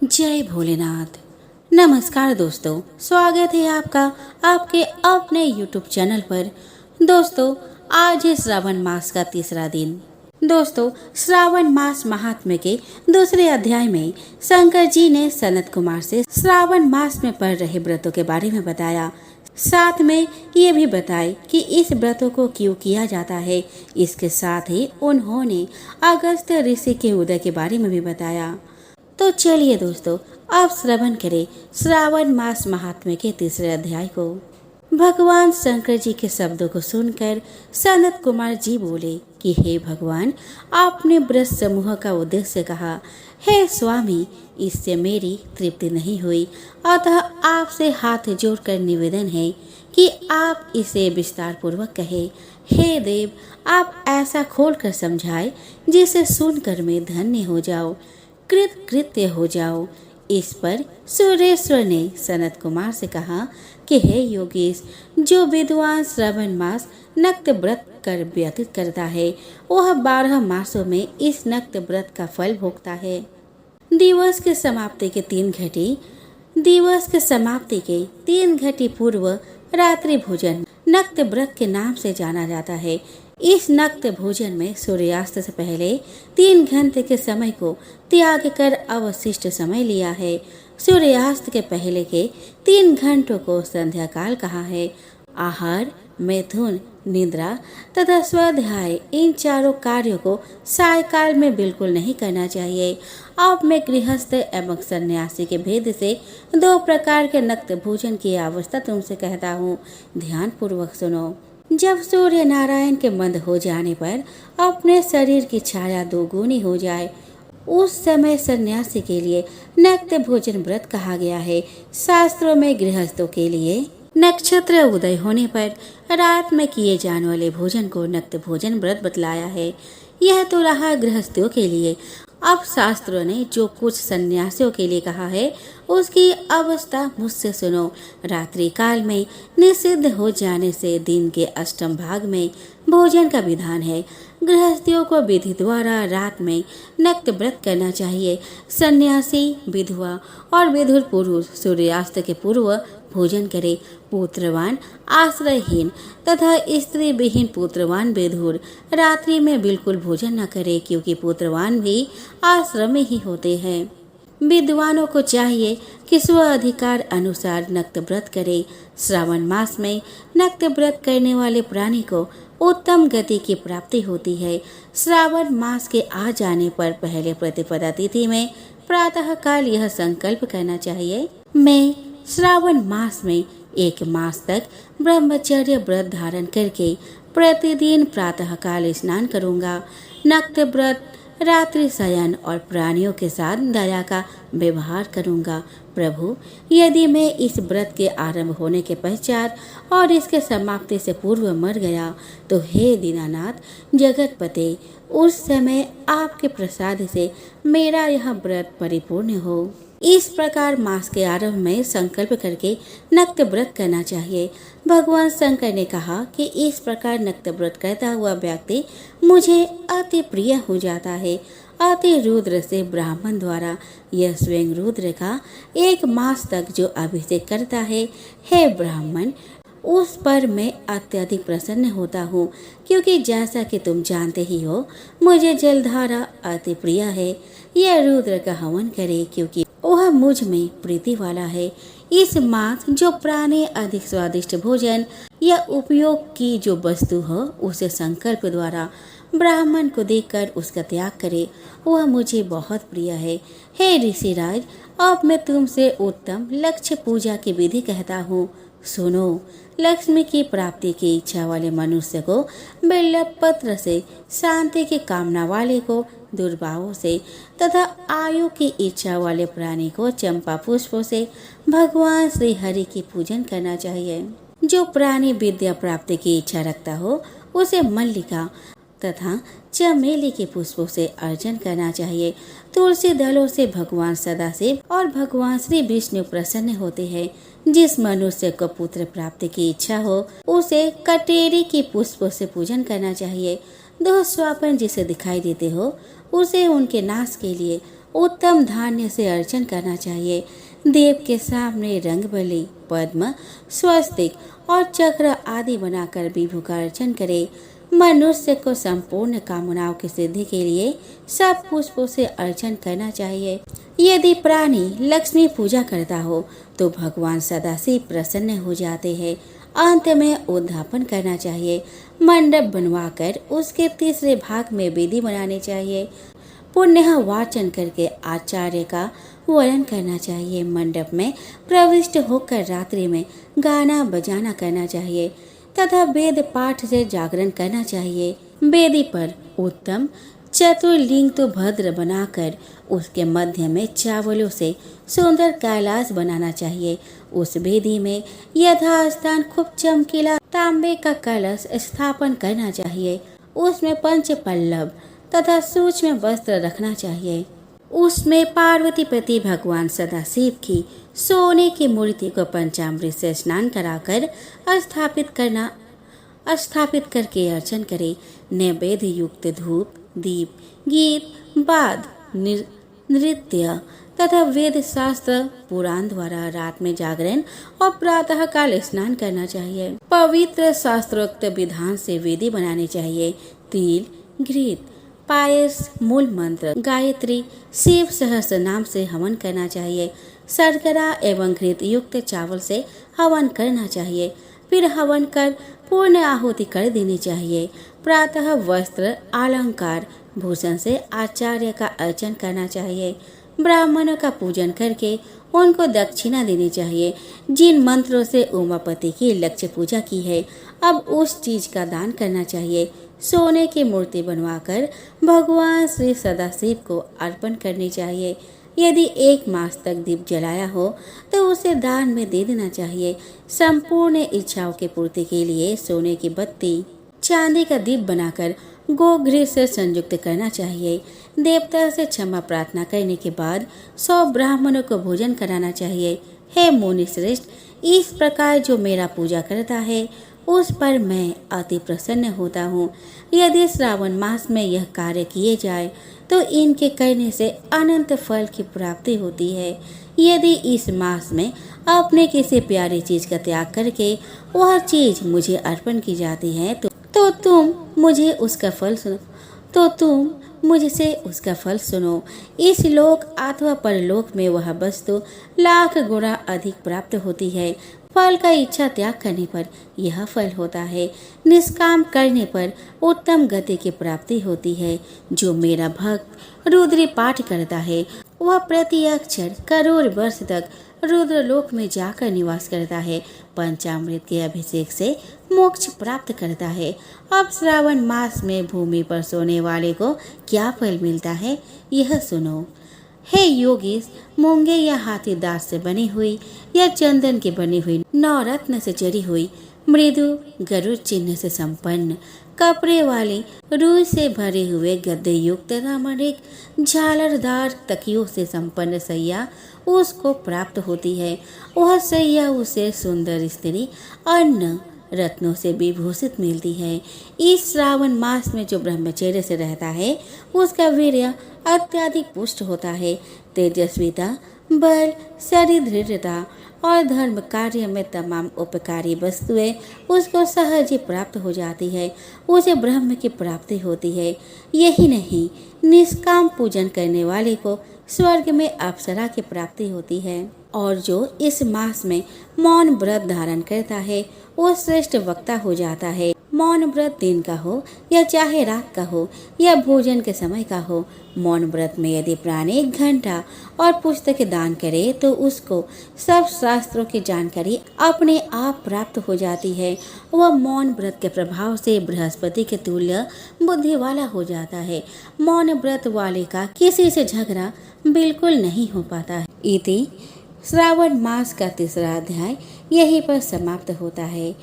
जय भोलेनाथ। नमस्कार दोस्तों, स्वागत है आपका आपके अपने YouTube चैनल पर। दोस्तों, आज है श्रावण मास का तीसरा दिन। दोस्तों, श्रावण मास महात्म्य के दूसरे अध्याय में शंकर जी ने सनत कुमार से श्रावण मास में पड़ रहे व्रतों के बारे में बताया। साथ में ये भी बताए कि इस व्रतों को क्यों किया जाता है। इसके साथ ही उन्होंने अगस्त ऋषि के उदय के बारे में भी बताया। तो चलिए दोस्तों, अब श्रवण करें श्रावण मास महात्म्य के तीसरे अध्याय को। भगवान शंकर जी के शब्दों को सुनकर सनत कुमार जी बोले कि हे भगवान, आपने व्रत समूह का उद्देश्य कहा। हे स्वामी, इससे मेरी तृप्ति नहीं हुई, अतः आपसे हाथ जोड़कर निवेदन है कि आप इसे विस्तार पूर्वक कहे। हे देव, आप ऐसा खोलकर समझाए जिसे सुनकर मैं धन्य हो जाऊं, कृत्य हो जाओ। इस पर सुरेश्वर ने सनत कुमार से कहा कि हे योगेश, जो विद्वान श्रावण मास नक्त व्रत कर व्यतीत करता है, वह 12 मासों में इस नक्त व्रत का फल भोगता है। दिवस के समाप्ति के 3 घटी पूर्व रात्रि भोजन नक्त व्रत के नाम से जाना जाता है। इस नक्त भोजन में सूर्यास्त से पहले 3 घंटे के समय को त्याग कर अवशिष्ट समय लिया है। सूर्यास्त के पहले के 3 घंटों को संध्या काल कहा है। आहार, मैथुन, निद्रा तथा स्वाध्याय, इन चारों कार्यों को सायकाल में बिल्कुल नहीं करना चाहिए। अब मैं गृहस्थ एवं सन्यासी के भेद से 2 प्रकार के नक्त भोजन की अवस्था तुमसे कहता हूँ, ध्यान पूर्वक सुनो। जब सूर्य नारायण के मंद हो जाने पर अपने शरीर की छाया 2 गुनी हो जाए, उस समय सन्यासी के लिए नक्त भोजन व्रत कहा गया है। शास्त्रों में गृहस्थों के लिए नक्षत्र उदय होने पर रात में किए जाने वाले भोजन को नक्त भोजन व्रत बतलाया है। यह तो रहा गृहस्थियों के लिए। अब शास्त्रों ने जो कुछ सन्यासियों के लिए कहा है, उसकी अवस्था मुझसे सुनो। रात्रि काल में निषिद्ध हो जाने से दिन के अष्टम भाग में भोजन का विधान है। गृहस्थियों को विधि द्वारा रात में नक्त व्रत करना चाहिए। सन्यासी, विधवा और विधुर पुरुष सूर्यास्त के पूर्व भोजन करे। पुत्रवान, आश्रयहीन तथा स्त्री विहीन पुत्रवान विधुर रात्रि में बिल्कुल भोजन न करे, क्योंकि पुत्रवान भी आश्रम में ही होते हैं। विद्वानों को चाहिए कि स्व अधिकार अनुसार नक्त व्रत करे। श्रावण मास में नक्त व्रत करने वाले प्राणी को उत्तम गति की प्राप्ति होती है। श्रावण मास के आ जाने पर पहले प्रतिपदा तिथि में प्रातः काल यह संकल्प करना चाहिए, मैं श्रावण मास में 1 मास तक ब्रह्मचर्य व्रत धारण करके प्रतिदिन प्रातः काल स्नान करूंगा। नक्त व्रत, रात्रि शयन और प्राणियों के साथ दया का व्यवहार करूंगा। प्रभु, यदि मैं इस व्रत के आरंभ होने के पश्चात और इसके समाप्ति से पूर्व मर गया, तो हे दीनानाथ जगतपते, उस समय आपके प्रसाद से मेरा यह व्रत परिपूर्ण हो। इस प्रकार मास के आरंभ में संकल्प करके नक्त व्रत करना चाहिए। भगवान शंकर ने कहा कि इस प्रकार नक्त व्रत करता हुआ व्यक्ति मुझे अति प्रिय हो जाता है। अति रुद्र से ब्राह्मण द्वारा यह स्वयं रुद्र का 1 मास तक जो अभिषेक करता है, हे ब्राह्मण, उस पर मैं अत्यधिक प्रसन्न होता हूँ, क्योंकि जैसा कि तुम जानते ही हो, मुझे जलधारा अति प्रिय है। यह रुद्र का हवन करे, क्योंकि वह मुझ में प्रीति वाला है। इस मास जो प्राणी अधिक स्वादिष्ट भोजन या उपयोग की जो वस्तु हो, उसे संकल्प द्वारा ब्राह्मण को देकर उसका त्याग करे, वह मुझे बहुत प्रिय है। हे ऋषिराज, अब मैं तुमसे उत्तम लक्ष्य पूजा की विधि कहता हूँ, सुनो। लक्ष्मी की प्राप्ति की इच्छा वाले मनुष्य को बिल्व पत्र से, शांति की कामना वाले को दुर्भावों से तथा आयु की इच्छा वाले प्राणी को चंपा पुष्पों से भगवान श्री हरि की पूजन करना चाहिए। जो प्राणी विद्या प्राप्ति की इच्छा रखता हो, उसे मल्लिका तथा चमेली के पुष्पों से अर्चन करना चाहिए। तुलसी दलों से भगवान सदाशिव और भगवान श्री विष्णु प्रसन्न होते हैं। जिस मनुष्य को पुत्र प्राप्ति की इच्छा हो, उसे कटेरी की पुष्पों से पूजन करना चाहिए। 2 स्वापन जिसे दिखाई देते हो, उसे उनके नाश के लिए उत्तम धान्य से अर्चन करना चाहिए। देव के सामने रंग बलि, पद्म, स्वस्तिक और चक्र आदि बनाकर विभु का अर्चन करे। मनुष्य को संपूर्ण कामनाओं की सिद्धि के लिए सब पुष्पों से अर्चन करना चाहिए। यदि प्राणी लक्ष्मी पूजा करता हो तो भगवान सदाशिव प्रसन्न हो जाते हैं। अंत में उद्यापन करना चाहिए। मंडप बनवाकर उसके तीसरे भाग में वेदी बनानी चाहिए। पुण्य वाचन करके आचार्य का वर्णन करना चाहिए। मंडप में प्रविष्ट होकर रात्रि में गाना बजाना करना चाहिए तथा वेद पाठ से जागरण करना चाहिए। वेदी पर उत्तम चतुर्लिंग तो भद्र बनाकर उसके मध्य में चावलों से सुंदर कैलाश बनाना चाहिए। उस वेदी में यथास्थान खूब चमकीला तांबे का कलश स्थापन करना चाहिए। उसमें पंच पल्लव तथा सूक्ष्म वस्त्र रखना चाहिए। उसमें पार्वती पति भगवान सदाशिव की सोने की मूर्ति को पंचामृत से स्नान कराकर स्थापित करके अर्चन करे। नैवेद्य युक्त धूप, दीप, गीत, वाद, नृत्य तथा वेद शास्त्र पुराण द्वारा रात में जागरण और प्रातः काल स्नान करना चाहिए। पवित्र शास्त्रोक्त विधान से वेदी बनानी चाहिए। तिल, घृत, पायस, मूल मंत्र, गायत्री, शिव सहस्त्र नाम से हवन करना चाहिए। शर्करा एवं घृत युक्त चावल से हवन करना चाहिए। फिर हवन कर पूर्ण आहुति कर देनी चाहिए। प्रातः वस्त्र, अलंकार, भूषण से आचार्य का अर्चन करना चाहिए। ब्राह्मणों का पूजन करके उनको दक्षिणा देनी चाहिए। जिन मंत्रों से उमापति की लक्ष्य पूजा की है, अब उस चीज का दान करना चाहिए। सोने की मूर्ति बनवाकर भगवान श्री सदाशिव को अर्पण करनी चाहिए। यदि 1 मास तक दीप जलाया हो तो उसे दान में दे देना चाहिए। संपूर्ण इच्छाओं की पूर्ति के लिए सोने की बत्ती, चांदी का दीप बनाकर गोघृ से संयुक्त करना चाहिए। देवता से क्षमा प्रार्थना करने के बाद 100 ब्राह्मणों को भोजन कराना चाहिए। हे मुनि श्रेष्ठ, इस प्रकार जो मेरा पूजा करता है उस पर मैं अति प्रसन्न होता हूँ। यदि श्रावण मास में यह कार्य किए जाए तो इनके करने से अनंत फल की प्राप्ति होती है। यदि इस मास में अपने किसी प्यारी चीज का त्याग करके वह चीज मुझे अर्पण की जाती है तो तुम मुझसे उसका फल सुनो। इस लोक अथवा परलोक में वह वस्तु लाख गुना अधिक प्राप्त होती है। फल का इच्छा त्याग करने पर यह फल होता है। निष्काम करने पर उत्तम गति की प्राप्ति होती है। जो मेरा भक्त रुद्री पाठ करता है वह प्रति अक्षर करोड़ वर्ष तक रुद्रलोक में जाकर निवास करता है। पंचामृत के अभिषेक से मोक्ष प्राप्त करता है। अब श्रावण मास में भूमि पर सोने वाले को क्या फल मिलता है, यह सुनो। हे योगीश, मूंगे या हाथी दांत से बनी हुई या चंदन की बनी हुई, नवरत्न से जड़ी हुई, मृदु गरुड़ चिन्ह से संपन्न, कपड़े वाली, रूई से भरे हुए गद्दे युक्त तथा मणिक झालरदार तकियों से संपन्न सैया उसको प्राप्त होती है। वह सैया उसे सुंदर स्त्री अन्न रत्नों से विभूषित मिलती है। इस श्रावण मास में जो ब्रह्मचर्य से रहता है उसका वीर्य अत्यधिक पुष्ट होता है। तेजस्विता, बल, शरीर दृढ़ता और धर्म कार्य में तमाम उपकारी वस्तुएं उसको सहज ही प्राप्त हो जाती है। उसे ब्रह्म की प्राप्ति होती है। यही नहीं, निष्काम पूजन करने वाले को स्वर्ग में अप्सरा की प्राप्ति होती है। और जो इस मास में मौन व्रत धारण करता है वो श्रेष्ठ वक्ता हो जाता है। मौन व्रत दिन का हो या चाहे रात का हो या भोजन के समय का हो, मौन व्रत में यदि प्राणी घंटा और पुस्तक दान करे तो उसको सब शास्त्रों की जानकारी अपने आप प्राप्त हो जाती है। वह मौन व्रत के प्रभाव से बृहस्पति के तुल्य बुद्धि वाला हो जाता है। मौन व्रत वाले का किसी से झगड़ा बिल्कुल नहीं हो पाता है। इति श्रावण मास का तीसरा अध्याय यहीं पर समाप्त होता है।